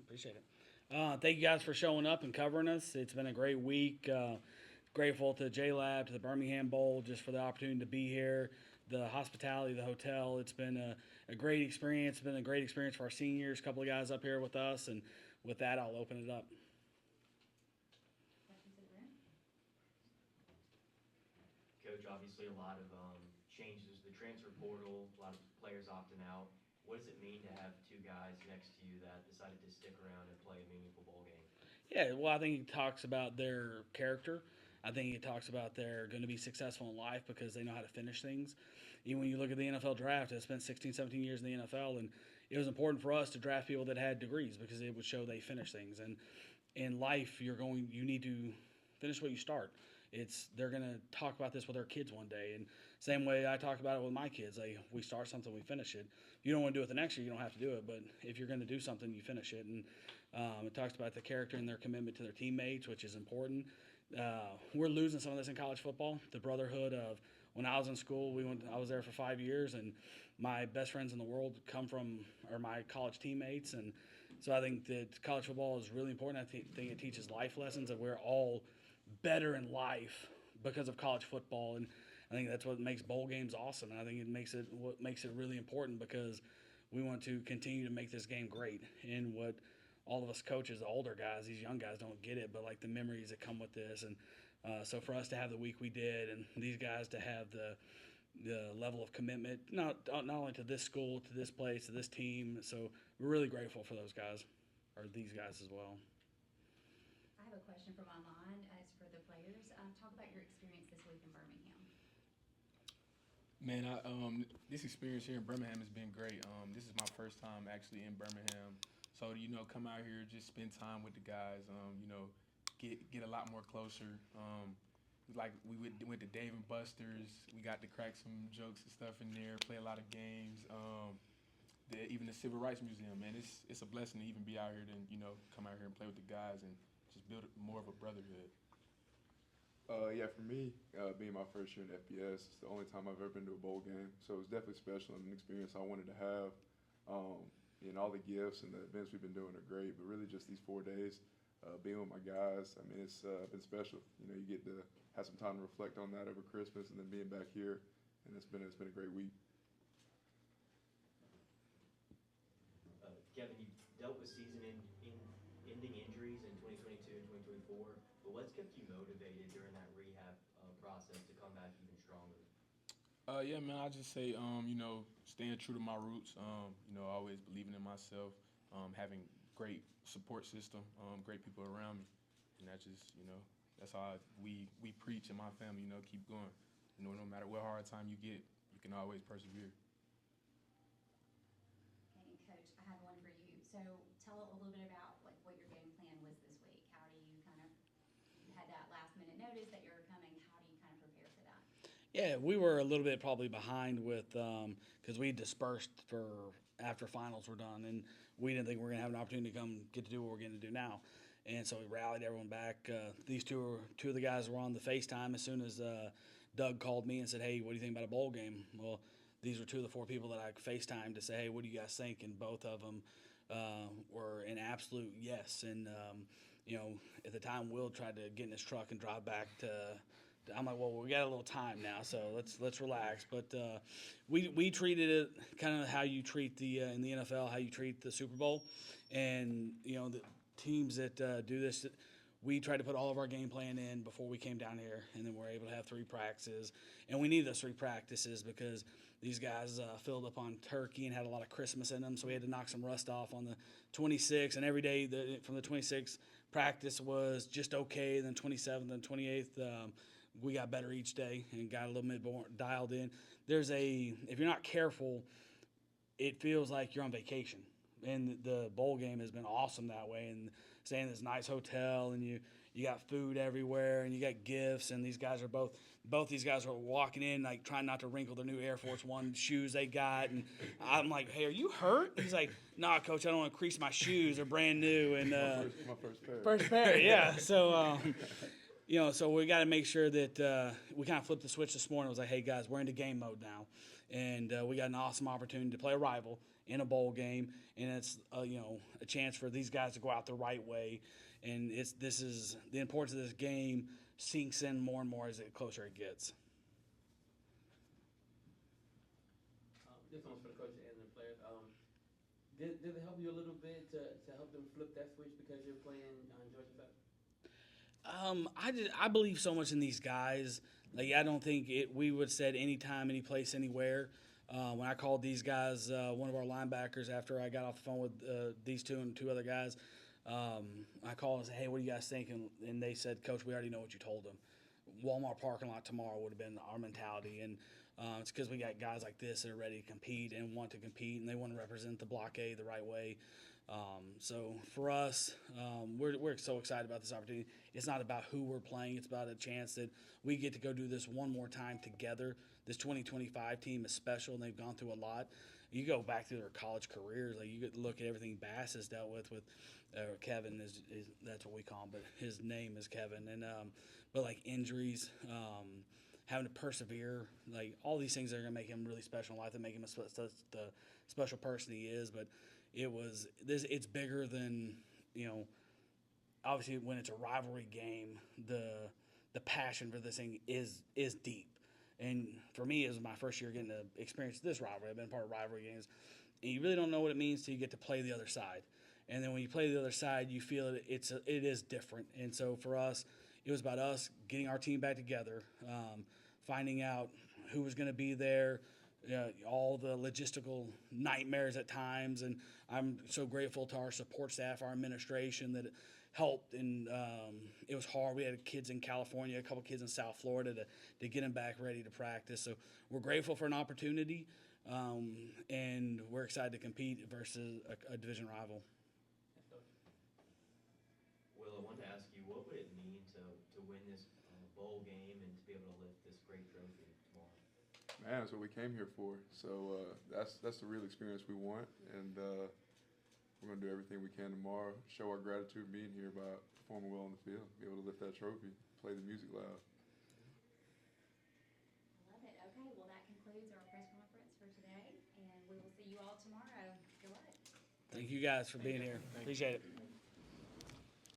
Appreciate it. Thank you guys for showing up and covering us. It's been a great week. Grateful to JLab, to the Birmingham Bowl, just for the opportunity to be here. The hospitality, the hotel. It's been a great experience. It's been a great experience for our seniors. A couple of guys up here with us, and with that, I'll open it up. Coach, obviously a lot of changes, the transfer portal, a lot of players opting out. What does it mean to have two guys next to you that decided to stick around and play a meaningful bowl game? Yeah, well, I think he talks about their character. I think he talks about they're going to be successful in life because they know how to finish things. Even when you look at the NFL draft, I spent 16, 17 years in the NFL, and it was important for us to draft people that had degrees because it would show they finish things. And in life, you need to finish what you start. They're gonna talk about this with their kids one day, and same way I talk about it with my kids. Like, we start something, we finish it. If you don't want to do it the next year, you don't have to do it. But if you're going to do something, you finish it. And it talks about the character and their commitment to their teammates, which is important. We're losing some of this in college football. The brotherhood of when I was in school, I was there for 5 years, and my best friends in the world are my college teammates, and so I think that college football is really important. I think it teaches life lessons that we're all better in life because of college football, and I think that's what makes bowl games awesome. And I think what makes it really important because we want to continue to make this game great. And what all of us coaches, the older guys, these young guys don't get it, but like the memories that come with this, and so for us to have the week we did, and these guys to have the level of commitment, not only to this school, to this place, to this team. So we're really grateful for those guys, or these guys as well. I have a question from online as for the players. Talk about your experience this week in Birmingham. Man, this experience here in Birmingham has been great. This is my first time actually in Birmingham, so come out here, just spend time with the guys. Get a lot more closer. Like we went to Dave and Buster's. We got to crack some jokes and stuff in there. Play a lot of games. Even the Civil Rights Museum, man, it's a blessing to even be out here and come out here and play with the guys and just build more of a brotherhood. Yeah, for me, being my first year in FBS, it's the only time I've ever been to a bowl game. So it was definitely special and an experience I wanted to have. And all the gifts and the events we've been doing are great, but really just these 4 days, being with my guys, I mean, it's been special. You get to have some time to reflect on that over Christmas and then being back here, and it's been a great week. Kevin, you dealt with ending injuries in 2022 and 2024, but what's kept you motivated during that rehab process to come back even stronger? Yeah, man, I just say, staying true to my roots, always believing in myself, having great support system, great people around me. And that's how we preach in my family, keep going. No matter what hard time you get, you can always persevere. Okay, and Coach, I have one for you. So tell a little bit about what your game plan was this week. How do you you had that last minute notice that you're coming. How do you kind of prepare for that? Yeah, we were a little bit probably behind with because we dispersed for after finals were done, and we didn't think we were going to have an opportunity to come get to do what we're going to do now. And so we rallied everyone back. These two of the guys were on the FaceTime as soon as Doug called me and said, "Hey, what do you think about a bowl game?" Well, these were two of the four people that I FaceTimed to say, "Hey, what do you guys think?" And both of them were an absolute yes. And at the time, Will tried to get in his truck and drive back to. I'm like, well, we got a little time now, so let's relax. But we treated it kind of how you treat in the NFL, how you treat the Super Bowl, and the teams that do this. We tried to put all of our game plan in before we came down here, and then we're able to have 3 practices. And we need those 3 practices because these guys filled up on turkey and had a lot of Christmas in them, so we had to knock some rust off on the 26th. And every day from the 26th, practice was just okay. Then 27th and 28th, we got better each day and got a little bit more dialed in. If you're not careful, it feels like you're on vacation. And the bowl game has been awesome that way. And staying in this nice hotel, and you got food everywhere, and you got gifts. And these guys are both these guys are walking in like trying not to wrinkle their new Air Force One shoes they got. And I'm like, "Hey, are you hurt?" He's like, "Nah, coach, I don't want to crease my shoes. They're brand new." And My first pair. First pair, yeah. So. So we got to make sure that we kind of flipped the switch this morning. It was like, hey, guys, we're into game mode now. And we got an awesome opportunity to play a rival in a bowl game, and it's a chance for these guys to go out the right way. And this is the importance of this game sinks in more and more as it closer it gets. This one's for the coach and the players. Did it help you a little bit to help them flip that switch because you're playing on Georgia Tech? I believe so much in these guys. Like, I don't think we would have said anytime, any place, anywhere. When I called these guys, one of our linebackers, after I got off the phone with these two and two other guys, I called and said, "Hey, what do you guys think?" And they said, "Coach, we already know what you told them. Walmart parking lot tomorrow would have been our mentality." And it's because we got guys like this that are ready to compete and want to compete, and they want to represent the Block A the right way. So for us, we're so excited about this opportunity. It's not about who we're playing. It's about a chance that we get to go do this one more time together. This 2025 team is special, and they've gone through a lot. You go back through their college careers, like you get to look at everything Bass has dealt with Kevin is that's what we call him, but his name is Kevin. And but like injuries, having to persevere, like all these things that are gonna make him really special in life, that make him the special person he is. But it's bigger than, obviously when it's a rivalry game, the passion for this thing is deep. And for me, it was my first year getting to experience this rivalry. I've been part of rivalry games, and you really don't know what it means till you get to play the other side. And then when you play the other side, you feel it is different. And so for us, it was about us getting our team back together, finding out who was going to be there, all the logistical nightmares at times. And I'm so grateful to our support staff, our administration, that helped. And it was hard. We had kids in California, a couple kids in South Florida to get them back ready to practice. So we're grateful for an opportunity, and we're excited to compete versus a division rival. Will, I wanted to ask you, what would it mean to win this bowl game and to be able to lift this great trophy tomorrow? Man, that's what we came here for. So that's the real experience we want, and we're gonna do everything we can tomorrow. Show our gratitude being here by performing well on the field, be able to lift that trophy, play the music loud. Love it. Okay, well, that concludes our press conference for today, and we will see you all tomorrow. Good luck. Thank you guys for being here. Appreciate it.